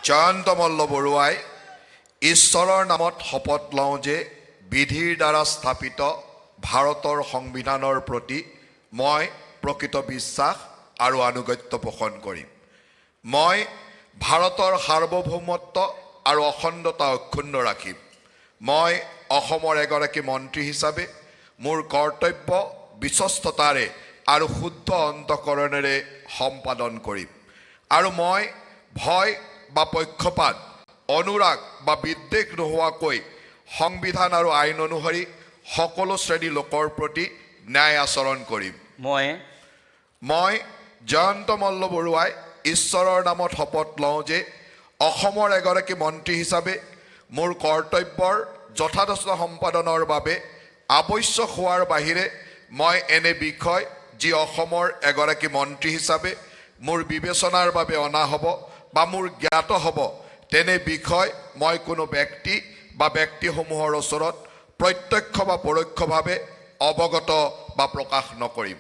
জয়ন্ত মল্ল বৰুৱাই ঈশ্বৰৰ নামত শপত লওঁ যে বিধিৰ দ্বাৰা স্থাপিত ভাৰতৰ সংবিধানৰ প্ৰতি মই প্ৰকৃত বিশ্বাস আৰু আনুগত্য পোষণ কৰিম। মই ভাৰতৰ সাৰ্বভৌমত্ব আৰু অখণ্ডতা অক্ষুণ্ণ ৰাখিম। মই অসমৰ এগৰাকী মন্ত্ৰী হিচাপে মোৰ কৰ্তব্য বিশ্বস্ততাৰে আৰু শুদ্ধ অন্তঃকৰণেৰে সম্পাদন কৰিম। আৰু মই ভয় বা পক্ষপাত অনুৰাগ বা বিদ্বেষ নোহোৱাকৈ সংবিধান আৰু আইন অনুসৰি সকলো শ্ৰেণীৰ লোকৰ প্ৰতি ন্যায় আচৰণ কৰিম। মই জয়ন্ত মল্ল বৰুৱাই ঈশ্বৰৰ নামত শপত লওঁ যে অসমৰ এগৰাকী মন্ত্ৰী হিচাপে মোৰ কৰ্তব্যৰ যথাযথ সম্পাদনৰ বাবে আৱশ্যক হোৱাৰ বাহিৰে মই এনে বিষয় যি অসমৰ এগৰাকী মন্ত্ৰী হিচাপে মোৰ বিবেচনাৰ বাবে অনা হ'ব বা মোৰ জ্ঞাত হ'ব তেনে বিষয় মই কোনো ব্যক্তি বা ব্যক্তিসমূহৰ ওচৰত প্ৰত্যক্ষ বা পৰোক্ষভাৱে অৱগত বা প্ৰকাশ নকৰিম।